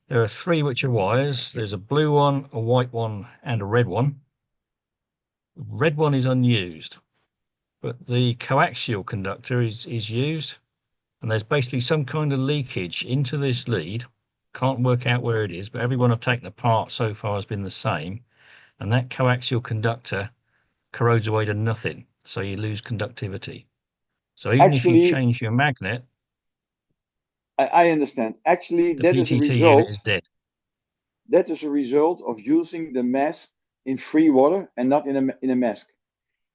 There are 3 which are wires. There's a blue one, a white one, and a red one. The red one is unused, but the coaxial conductor is used, and there's basically some kind of leakage into this lead. Can't work out where it is, but everyone I've taken apart so far has been the same, and that coaxial conductor corrodes away to nothing, so you lose conductivity. So even if you Actually, change your magnet, I understand. Actually, the that is a PTT result. unit is dead. That is a result of using the mask in free water and not in a mask,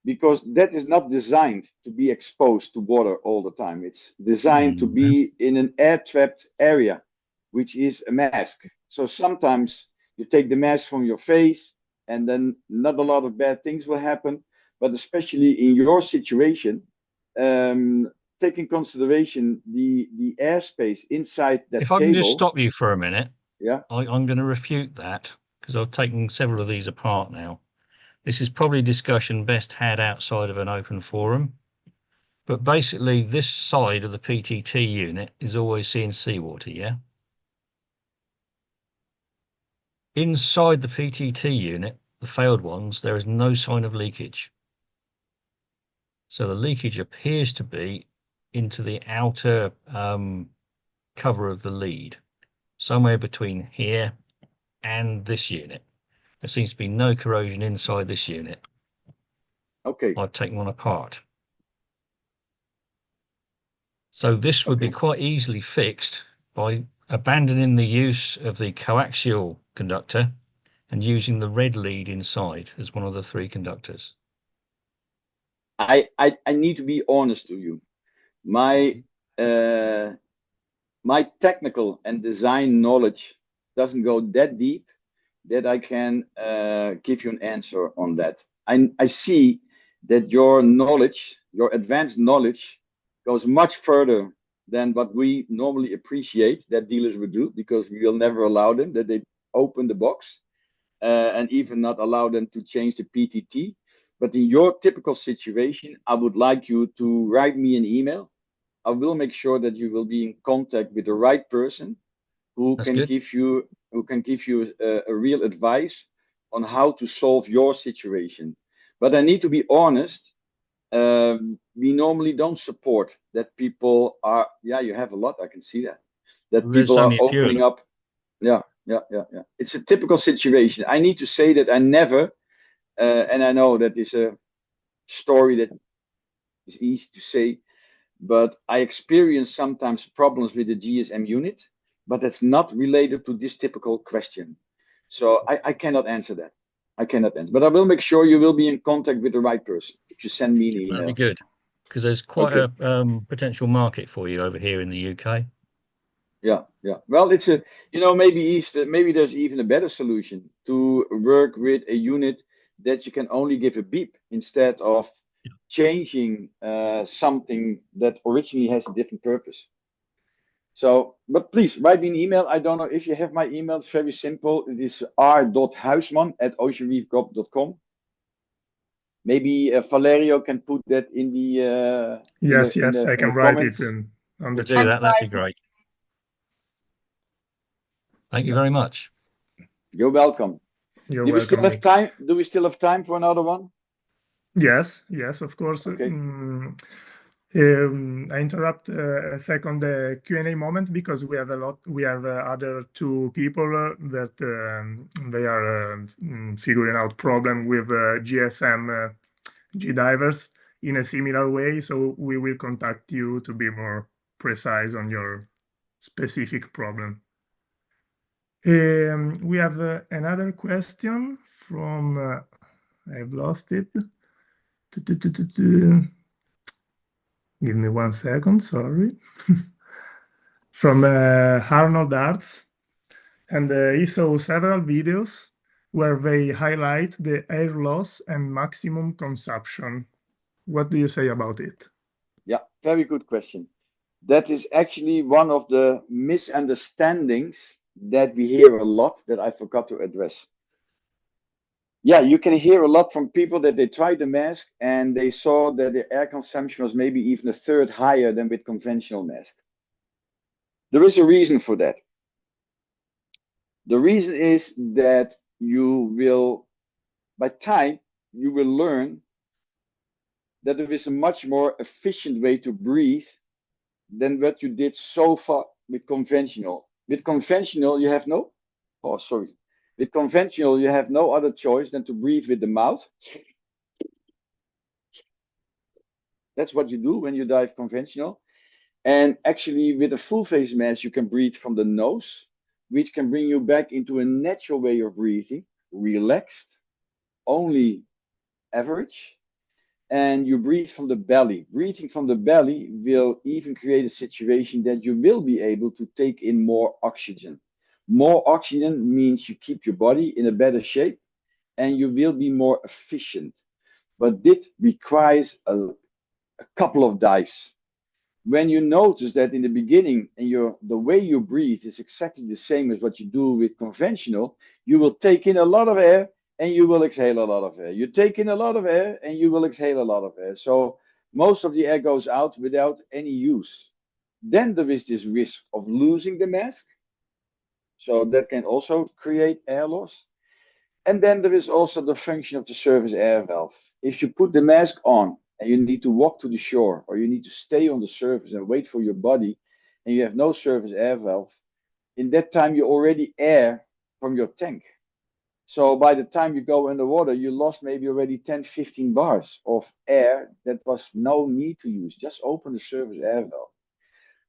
because that is not designed to be exposed to water all the time. It's designed to be in an air-trapped area, which is a mask. So sometimes you take the mask from your face, and then not a lot of bad things will happen. But especially in your situation, take in consideration the airspace inside that If I can just cable. stop you for a minute, Yeah. I'm going to refute that because I've taken several of these apart now. This is probably discussion best had outside of an open forum. But basically, this side of the PTT unit is always seeing seawater, yeah? Inside the PTT unit, the failed ones, there is no sign of leakage. So the leakage appears to be into the outer cover of the lead, somewhere between here and this unit. There seems to be no corrosion inside this unit. Okay. I've taken one apart. So this would be quite easily fixed by abandoning the use of the coaxial conductor and using the red lead inside as one of the 3 conductors. I need to be honest to you. My technical and design knowledge doesn't go that deep that I can give you an answer on that. I see that your knowledge, your advanced knowledge, goes much further than what we normally appreciate that dealers would do, because we will never allow them that they open the box and even not allow them to change the PTT. But in your typical situation, I would like you to write me an email. I will make sure that you will be in contact with the right person who can give you a real advice on how to solve your situation. But I need to be honest. We normally don't support that people are. Yeah, you have a lot. I can see that. That people are opening up. Yeah, yeah. It's a typical situation. I need to say that I never, and I know that is a story that is easy to say, but I experience sometimes problems with the GSM unit, but that's not related to this typical question. So I cannot answer that. I cannot answer, but I will make sure you will be in contact with the right person if you send me an email. That'd be good, because there's quite a potential market for you over here in the UK. Yeah. Well, it's a, maybe there's even a better solution to work with a unit that you can only give a beep instead of changing something that originally has a different purpose. So, but please write me an email. I don't know if you have my email. It's very simple. It is r.huisman@oceanreefgov.com. Maybe Valerio can put that in the Yes, I can write comments. it on the Do chat. that. That'd be great. Thank you very much. You're welcome. You're Do we still welcome. have time? Do we still have time for another one? Yes, of course. Okay. I interrupt a second the Q&A moment because we have other two people that they are figuring out problem with GSM G divers in a similar way. So we will contact you to be more precise on your specific problem. We have another question from I've lost it. Give me 1 second, sorry. From Arnold Arts, and he saw several videos where they highlight the air loss and maximum consumption. What do you say about it? Yeah, very good question. That is actually one of the misunderstandings that we hear a lot that I forgot to address. Yeah, you can hear a lot from people that they tried the mask and they saw that the air consumption was maybe even a third higher than with conventional mask. There is a reason for that. The reason is that by time, you will learn that there is a much more efficient way to breathe than what you did so far with conventional. With conventional, you have no other choice than to breathe with the mouth. That's what you do when you dive conventional. And actually, with a full face mask, you can breathe from the nose, which can bring you back into a natural way of breathing, relaxed, only average. And you breathe from the belly. Breathing from the belly will even create a situation that you will be able to take in more oxygen. More oxygen means you keep your body in a better shape and you will be more efficient. But this requires a couple of dives. When you notice that in the beginning and the way you breathe is exactly the same as what you do with conventional, you will take in a lot of air and you will exhale a lot of air. You take in a lot of air and you will exhale a lot of air. So most of the air goes out without any use. Then there is this risk of losing the mask. So that can also create air loss. And then there is also the function of the surface air valve. If you put the mask on and you need to walk to the shore or you need to stay on the surface and wait for your body and you have no surface air valve, in that time you already air from your tank. So by the time you go underwater, you lost maybe already 10, 15 bars of air that was no need to use. Just open the surface air valve.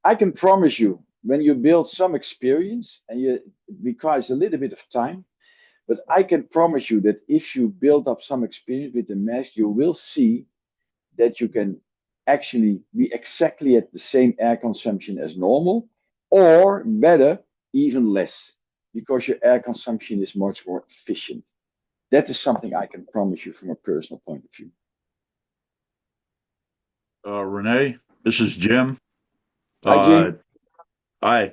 I can promise you, when you build some experience, and it requires a little bit of time, but I can promise you that if you build up some experience with the mask, you will see that you can actually be exactly at the same air consumption as normal, or better, even less, because your air consumption is much more efficient. That is something I can promise you from a personal point of view. Renee, this is Jim. Hi, Jim. Hi.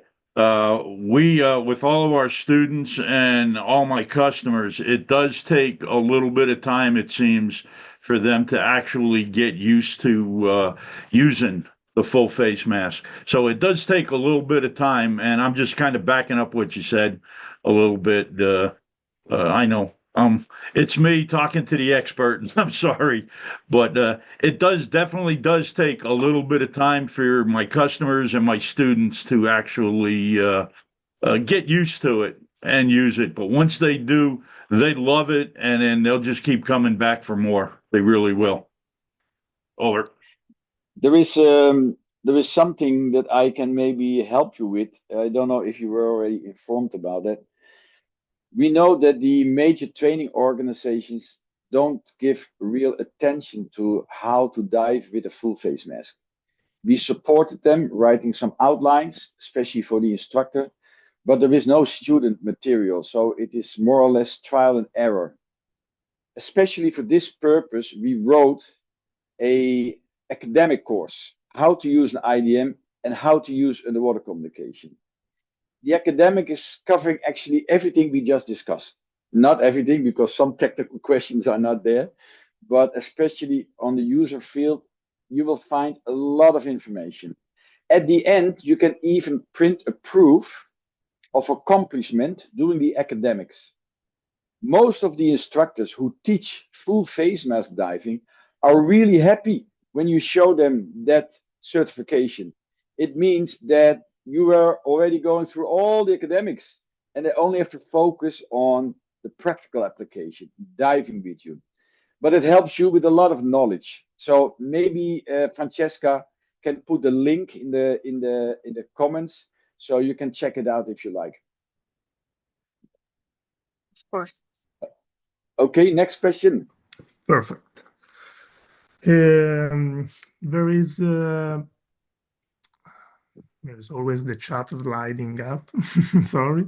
We, with all of our students and all my customers, it does take a little bit of time, it seems, for them to actually get used to using the full face mask. So it does take a little bit of time, and I'm just kind of backing up what you said a little bit. I know. It's me talking to the expert, and I'm sorry, but it definitely does take a little bit of time for my customers and my students to actually get used to it. and use it. But once they do, they love it, and then they'll just keep coming back for more. They really will. Over. There is something that I can maybe help you with. I don't know if you were already informed about that. We know that the major training organizations don't give real attention to how to dive with a full face mask. We supported them writing some outlines, especially for the instructor, but there is no student material, so it is more or less trial and error. Especially for this purpose, we wrote a academic course, how to use an IDM and how to use underwater communication. The academic is covering actually everything we just discussed. Not everything, because some technical questions are not there, but especially on the user field, you will find a lot of information. At the end, you can even print a proof of accomplishment doing the academics. Most of the instructors who teach full face mask diving are really happy when you show them that certification. It means that you are already going through all the academics and they only have to focus on the practical application, diving with you. But it helps you with a lot of knowledge. So maybe Francesca can put the link in the comments so you can check it out if you like. Of course. Okay, next question. Perfect. There is there's always the chat sliding up. Sorry.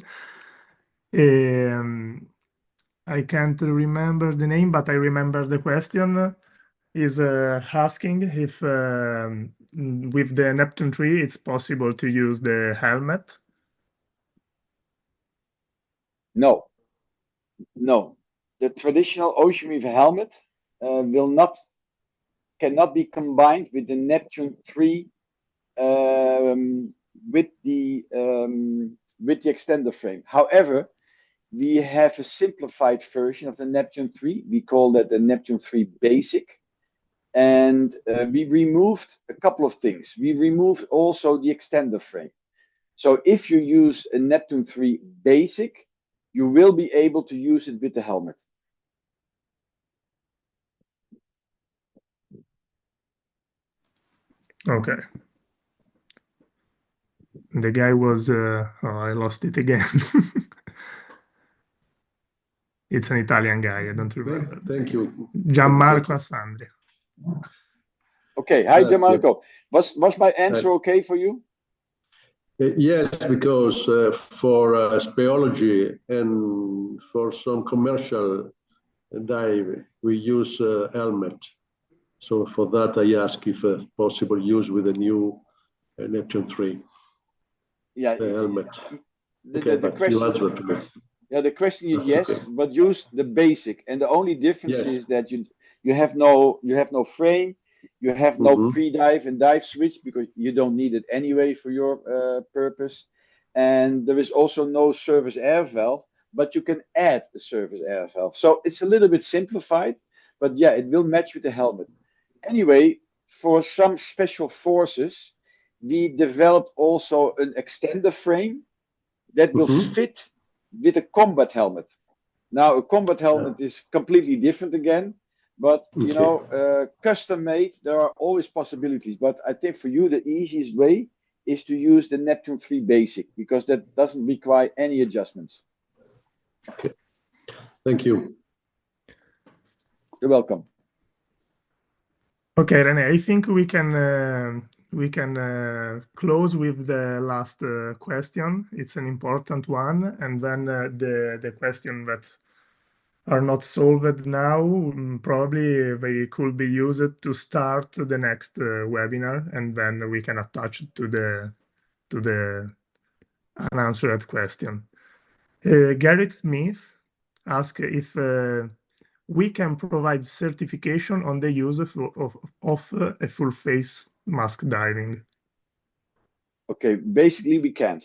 I can't remember the name, but I remember the question is asking if with the Neptune 3 it's possible to use the helmet. No. The traditional Ocean Reef helmet cannot be combined with the Neptune 3 with the extender frame. However, we have a simplified version of the Neptune 3. We call that the Neptune 3 Basic. And we removed a couple of things. We removed also the extender frame. So if you use a Neptune 3 Basic, you will be able to use it with the helmet. Okay. The guy was, oh, I lost it again. It's an Italian guy, I don't remember. Thank you. Gianmarco Assandri. Okay, hi Grazie. Gianmarco. Was my answer okay for you? Yes, because for speology and for some commercial dive, we use helmet. So for that, I ask if possible use with the new Neptune 3. Yeah, the helmet. The question, you answered to me. Yeah, the question is That's yes, okay. but use the basic. And the only difference Yes. is that you have no frame, you have no Mhm. pre-dive and dive switch because you don't need it anyway for your purpose. And there is also no surface air valve, but you can add the surface air valve. So it's a little bit simplified, but yeah, it will match with the helmet. Anyway, for some special forces, we developed also an extender frame that will Mhm. fit with a combat helmet. Now, a combat helmet is completely different again, but you Okay. know, custom made, there are always possibilities. But I think for you, the easiest way is to use the Neptune 3 Basic because that doesn't require any adjustments. Thank you. You're welcome. Okay, Rene, I think we can close with the last question. It's an important one, and then the question that are not solved now, probably they could be used to start the next webinar, and then we can attach it to the unanswered question. Garrett Smith asked if we can provide certification on the use of a full face mask diving. Okay, basically we can't.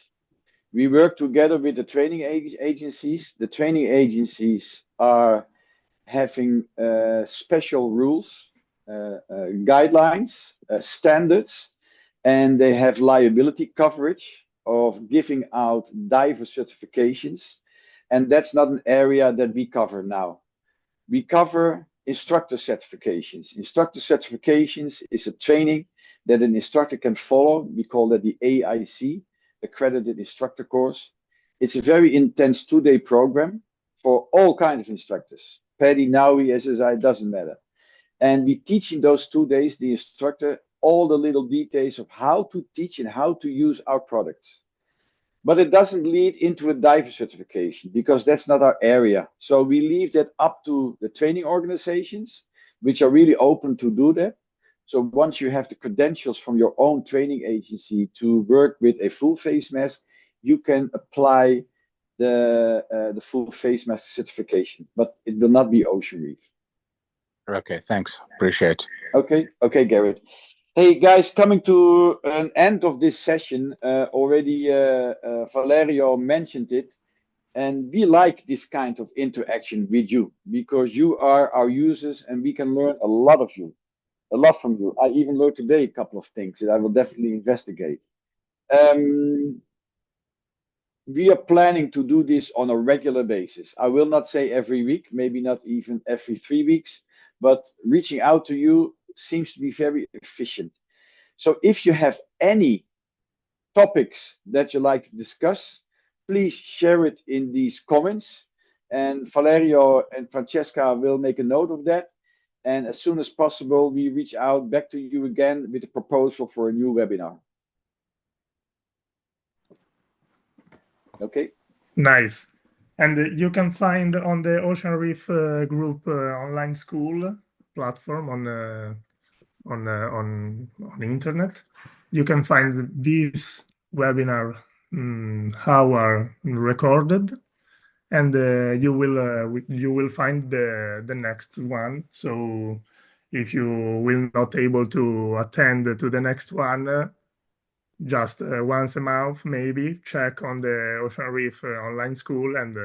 We work together with the training agencies. The training agencies are having special rules, guidelines, standards, and they have liability coverage of giving out diver certifications. and that's not an area that we cover now. We cover instructor certifications. Instructor certifications is a training that an instructor can follow. We call that the AIC, Accredited Instructor Course. It's a very intense 2-day program for all kinds of instructors. PADI, NAUI, SSI, doesn't matter. And we teach in those 2 days the instructor all the little details of how to teach and how to use our products. But it doesn't lead into a diver certification because that's not our area. So we leave that up to the training organizations, which are really open to do that. So once you have the credentials from your own training agency to work with a full face mask, you can apply the full face mask certification, but it will not be Ocean Reef. Okay, thanks. Appreciate it. Okay, Garrett. Hey guys, coming to an end of this session, already Valerio mentioned it, and we like this kind of interaction with you because you are our users and we can learn a lot from you. I even learned today a couple of things that I will definitely investigate. We are planning to do this on a regular basis. I will not say every week, maybe not even every 3 weeks, but reaching out to you seems to be very efficient. So if you have any topics that you like to discuss, please share it in these comments, and Valerio and Francesca will make a note of that. And as soon as possible, we reach out back to you again with a proposal for a new webinar. Okay. Nice. And you can find on the Ocean Reef Group online school platform on internet. You can find this webinar hour recorded, and you will find the next one. So if you will not able to attend to the next one, just once a month maybe check on the Ocean Reef online school, and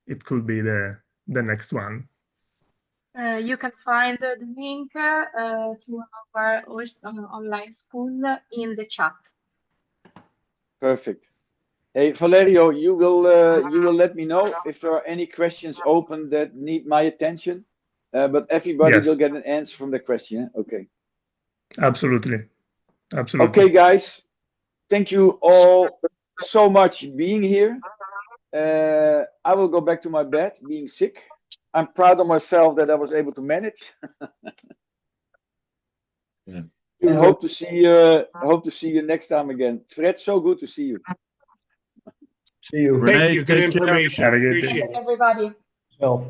it could be the next one. You can find the link to our online school in the chat. Perfect. Hey Valerio, you will let me know if there are any questions open that need my attention. But everybody Yes. will get an answer from the question. Okay. Absolutely. Absolutely. Okay, guys. Thank you all so much being here. I will go back to my bed, being sick. I'm proud of myself that I was able to manage. Yeah. And hope to see you next time again. Fred, so good to see you. See you. Renee, Thank you. Good take care. information. Have a good day. Appreciate it. Everybody. Self.